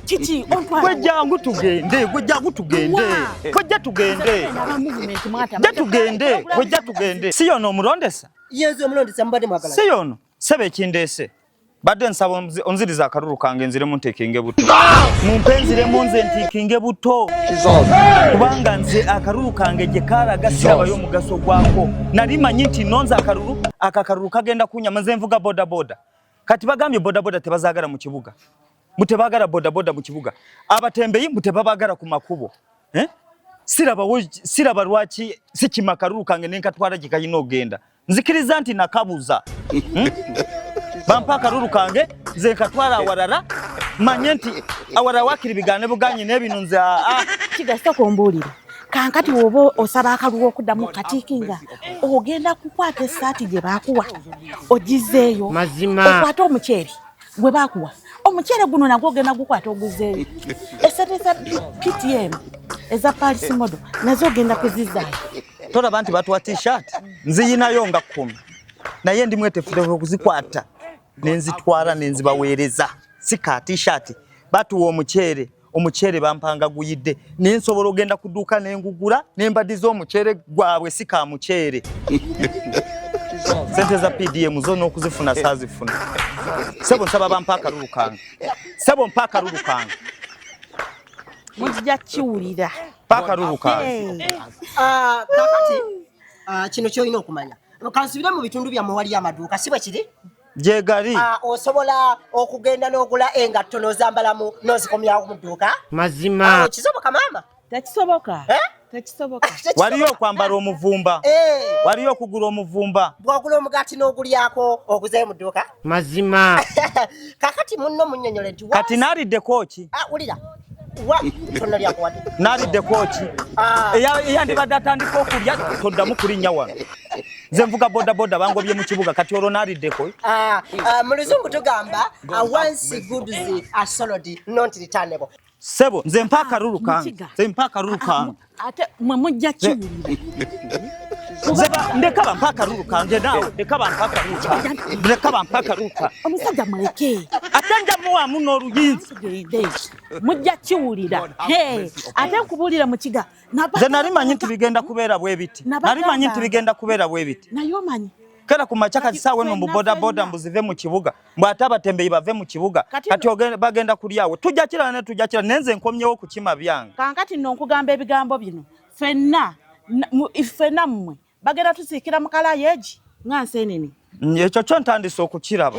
Chichi gwe jangu tugende gwe tugende si yono omulondesa yenze omulondesa mbadde mwagala si yono sebe ekindese badde nsaba onziriza akalulu kange nziremu nteekinge buto mumpenziremu nze ntiikinge buto kubanga nze akalulu kange gye kaalaga sirabayo omugaso gwako nali manyi nti nonze akalulu kagenda kunyama nze nvuga bodaboda kati bagambye bodaboda tebazaagala mu kibuga mutebagala bodaboda mu kibuga abatembeyi mutebabagala ku makubo siraba lwaki sikima akalulu kange nenkatwala gye kayina ogenda nzikiriza nti nakabuza bampa akalulu kange nze nkatwala awalala manye nti awalala wakiri bigane buganye n'ebino nze kigasa kumbuulira kankati woba osaba akalulu okuddamu katiikinga ogenda kukwata essaati gye baakuwa ogizeeyo okwata omuceere gwe baakuwa omuceere guno nagwo ogenda gukwata oguzeeyo essaati eza PTM eza Paris Model nazo ogenda kuzizaayo tolaba nti batuwa t-shirt nziyinayo nga 10 naye ndi mwetefutefu okuzikwata nenzitwala nenzibaweereza si ka t-shirt batuwa omuceere bampanga guyidde nensobola ogenda kuduuka nengugula nembadiza omuceere gwabwe si ka muceere sente za PDM zo n'okuzifuna saazifuna sebo nsaba bampa akalulu kange sebo mpa akalulu kange mujja kiwulira paka akalulu kange kakati kino kyolina okumanya kansubire mu bitundu byammwe wali amaduuka si bwe kiri jegali osobola okugenda n'ogula engatto n'ozambalamu n'ozikomyawo mu dduuka mazima kisoboka maama tekisoboka tekisoboka waliyo okwambala omuvumba waliyo okugula omuvumba bw'ogula omugaati n'ogulyako oguzeeyo mu dduuka mazima kakati munno munnyonnyole nti kati naliddeko ki wulira tonnalyako wadde naliddeko ki eyandibadde atandika okulya toddamu kulinnya wano nze nvuga bodaboda bangobye mu kibuga kati olwo naliddeko mu luzungu tugamba once goods are sold not returnable sebo nze mpa akalulu kange ate mwe mujja kiwulira ndeka bampa akalulu kange naawe ndeka bampa akalulu kange omusajja muleke ate njamuwaamu n'oluyinza mujja kiwulira ate nkubuulira mu kiga nze nali manyi nti bigenda kubeera bwe biti naye omanyi kera ku makya kati saawe no mu bodaboda mbuzive mu kibuga mbwate abatembeyi bave mu kibuga kati bagenda kulyawe tujjakira nenze nkomyewo ku kima byange kankati nno nkugamba ebigambo bino ffenna mmwe bagenda tusiikira mu kalayeegi nga nseenene ekyo kyo ntandise okukiraba